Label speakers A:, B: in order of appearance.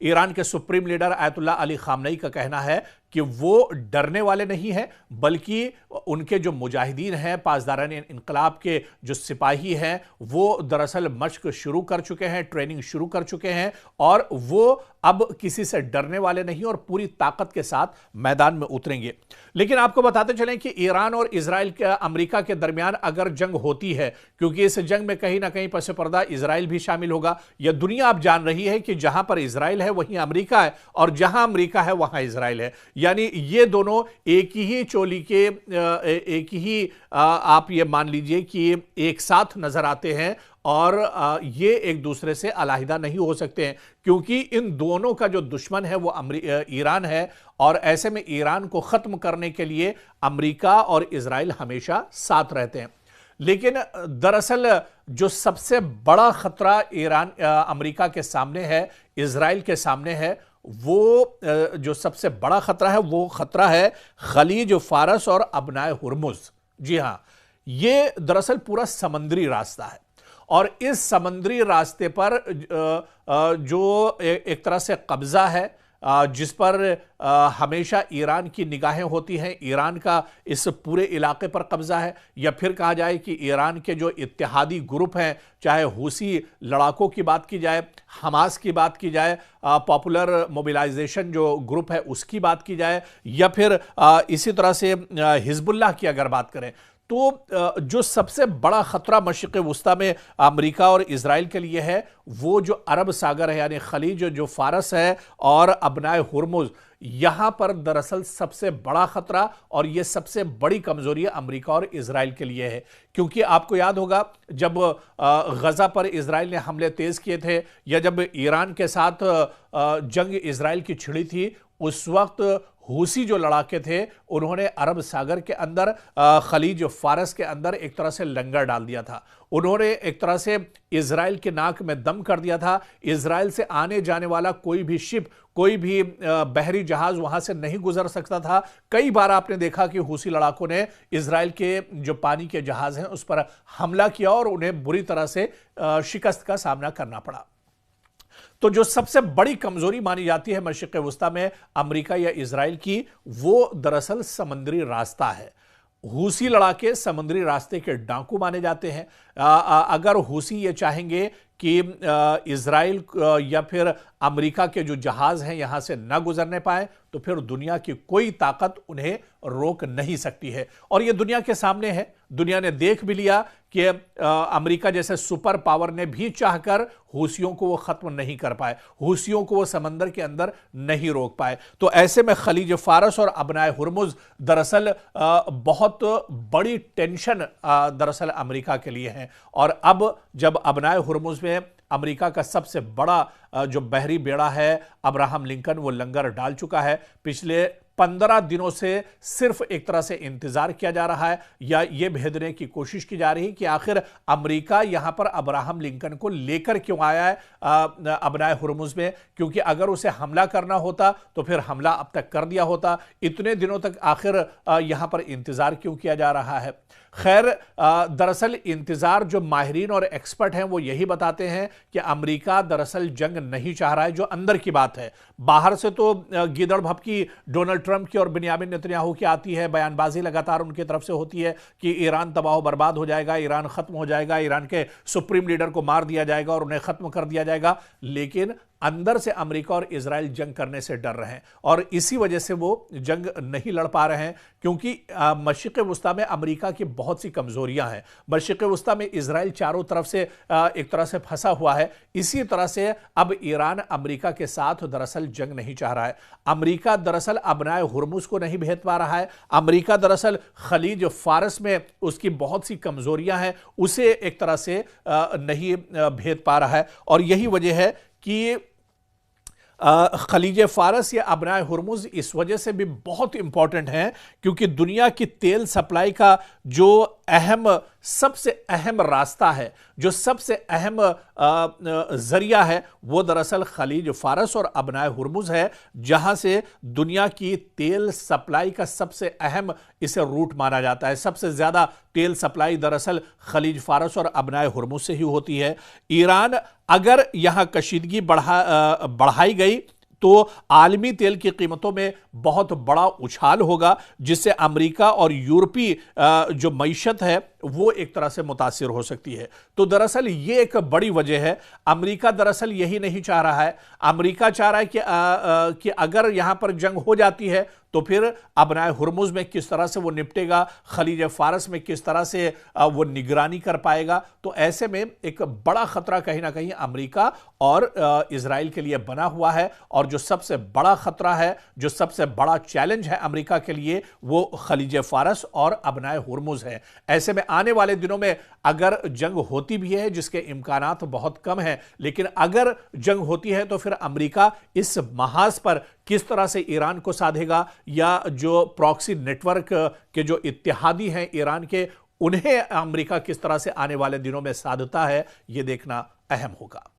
A: Iran के supreme leader Ayatollah Ali Khamenei का कहना है कि वो डरने वाले नहीं हैं, बल्कि उनके जो मुजाहिदीन हैं, पासदारान इनकलाब के जो सिपाही हैं, वो दरअसल मशक शुरू कर चुके हैं, ट्रेनिंग शुरू कर चुके हैं और वो अब किसी से डरने वाले नहीं और पूरी ताकत के साथ मैदान में उतरेंगे। लेकिन आपको बताते चलें कि ईरान और इजराइल के अमेरिका के दरमियान अगर जंग होती है, क्योंकि इस जंग में कहीं ना कहीं पसे पर्दा इजराइल भी शामिल होगा, यह दुनिया अब जान रही है कि जहां पर इजराइल है वहीं अमेरिका है और जहां अमेरिका है वहां इजराइल है, यानी ये दोनों एक ही चोली के एक ही आप ये मान लीजिए कि एक साथ नजर आते हैं और ये एक दूसरे से अलहदा नहीं हो सकते हैं, क्योंकि इन दोनों का जो दुश्मन है वो ईरान है और ऐसे में ईरान को खत्म करने के लिए अमेरिका और इजराइल हमेशा साथ रहते हैं। लेकिन दरअसल जो सबसे बड़ा खतरा ईरान अमेरिका के सामने है, इजराइल के सामने है, वो जो सबसे बड़ा खतरा है वो खतरा है खलीज फारस और अबनाए हुर्मुज। जी हां, ये दरअसल पूरा समुद्री रास्ता है और इस समुद्री रास्ते पर जो एक तरह से कब्जा है, जिस पर हमेशा ईरान की निगाहें होती हैं, ईरान का इस पूरे इलाके पर कब्जा है, या फिर कहा जाए कि ईरान के जो इत्तेहादी ग्रुप हैं, चाहे हुसी लड़ाकों की बात की जाए, हमास की बात की जाए, पॉपुलर मोबिलाइजेशन जो ग्रुप है उसकी बात की जाए, या फिर इसी तरह से हिजबुल्लाह की अगर बात करें, तो जो सबसे बड़ा खतरा मशरिक़ वुस्ता में अमेरिका और इजराइल के लिए है वो जो अरब सागर है, यानी खलीज जो फारस है और अबनाए हुर्मुज, यहां पर दरअसल सबसे बड़ा खतरा और यह सबसे बड़ी कमजोरी अमेरिका और इजराइल के लिए है। क्योंकि आपको याद होगा जब गजा पर इजराइल ने हमले तेज किए थे, या जब ईरान के साथ जंग इजराइल की छिड़ी थी, उस वक्त हुसी जो लड़ाके थे उन्होंने अरब सागर के अंदर खलीज फारस के अंदर एक तरह से लंगर डाल दिया था। उन्होंने एक तरह से इजराइल के नाक में दम कर दिया था। इजराइल से आने जाने वाला कोई भी शिप, कोई भी बहरी जहाज वहां से नहीं गुजर सकता था। कई बार आपने देखा कि हुसी लड़ाकों ने इजराइल के जो पानी के जहाज हैं उस पर हमला किया और उन्हें बुरी तरह से शिकस्त का सामना करना पड़ा। तो जो सबसे बड़ी कमजोरी मानी जाती है मशरिक़ वुस्ता में अमेरिका या इजराइल की, वो दरअसल समुद्री रास्ता है। हुसी लड़ाके समुद्री रास्ते के डाकू माने जाते हैं। अगर हुसी ये चाहेंगे कि इजराइल या फिर अमेरिका के जो जहाज हैं यहां से न गुजरने पाए, तो फिर दुनिया की कोई ताकत उन्हें रोक नहीं सकती है। और यह दुनिया के सामने है, दुनिया ने देख भी लिया कि अमेरिका जैसे सुपर पावर ने भी चाहकर हुसियों को वो खत्म नहीं कर पाए, हुसियों को वो समंदर के अंदर नहीं रोक पाए। तो ऐसे में खलीज फारस और अबनाए हुर्मुज दरअसल बहुत बड़ी टेंशन दरअसल अमेरिका के लिए है। और अब जब अबनाए हुर्मुज में अमेरिका का सबसे बड़ा जो बहरी बेड़ा है अब्राहम लिंकन, वो लंगर डाल चुका है। पिछले 15 दिनों से सिर्फ एक तरह से इंतजार किया जा रहा है या ये भेदने की कोशिश की जा रही है कि आखिर अमेरिका यहां पर अब्राहम लिंकन को लेकर क्यों आया है अबनाए हुर्मुज में, क्योंकि अगर उसे हमला करना होता तो फिर हमला अब तक कर दिया होता। इतने दिनों तक आखिर यहां पर इंतजार क्यों किया जा रहा है? खैर, दरअसल इंतजार जो माहिरीन और एक्सपर्ट हैं वो यही बताते हैं कि अमेरिका दरअसल जंग नहीं चाह रहा है, जो अंदर की बात है। बाहर से तो गीदड़ भभकी डोनाल्ड ट्रंप की और बिन्यामिन नेतन्याहू की आती है, बयानबाजी लगातार उनकी तरफ से होती है कि ईरान तबाह बर्बाद हो जाएगा, ईरान खत्म हो जाएगा, ईरान के सुप्रीम लीडर को मार दिया जाएगा और उन्हें खत्म कर दिया जाएगा। लेकिन अंदर से अमेरिका और इजराइल जंग करने से डर रहे हैं और इसी वजह से वो जंग नहीं लड़ पा रहे हैं, क्योंकि मशरिक़ वुस्ता में अमेरिका की बहुत सी कमजोरियां हैं। मशरिक़ वुस्ता में इजराइल चारों तरफ से एक तरह से फंसा हुआ है। इसी तरह से अब ईरान अमेरिका के साथ दरअसल जंग नहीं चाह रहा है। अमेरिका दरअसल अबनाए हुर्मुज को नहीं भेद पा रहा है। अमेरिका दरअसल खलीज फारस में उसकी बहुत सी कमजोरियां हैं, उसे एक तरह से नहीं भेद पा रहा है। और यही वजह है कि खलीज फारस या अबनाए हुर्मुज इस वजह से भी बहुत इंपॉर्टेंट है क्योंकि दुनिया की तेल सप्लाई का जो सबसे अहम रास्ता है, जो सबसे अहम जरिया है, वो दरअसल खलीज फारस और अबनाए हुर्मुज है, जहां से दुनिया की तेल सप्लाई का सबसे अहम इसे रूट माना जाता है। सबसे ज्यादा तेल सप्लाई दरअसल खलीज फारस और अबनाए हुर्मुज से ही होती है। ईरान अगर यहां कशीदगी बढ़ाई गई तो आलमी तेल की कीमतों में बहुत बड़ा उछाल होगा, जिससे अमेरिका और यूरोपीय जो मईशत है वो एक तरह से मुतासिर हो सकती है। तो दरअसल ये एक बड़ी वजह है। अमेरिका दरअसल यही नहीं चाह रहा है। अमेरिका चाह रहा है कि अगर यहां पर जंग हो जाती है तो फिर अबनाए हुर्मुज में किस तरह से वो निपटेगा, खलीज फारस में किस तरह से वो निगरानी कर पाएगा। तो ऐसे में एक बड़ा खतरा कहीं ना कहीं अमेरिका और इजराइल के लिए बना हुआ है। और जो सबसे बड़ा खतरा है, जो सबसे बड़ा चैलेंज है अमेरिका के लिए, वो खलीज फारस और अबनाए हुर्मुज है। ऐसे में आने वाले दिनों में अगर जंग होती भी है, जिसके इम्कानात बहुत कम है, लेकिन अगर जंग होती है तो फिर अमेरिका इस महाज पर किस तरह से ईरान को साधेगा, या जो प्रॉक्सी नेटवर्क के जो इत्तेहादी हैं ईरान के, उन्हें अमेरिका किस तरह से आने वाले दिनों में साधता है, यह देखना अहम होगा।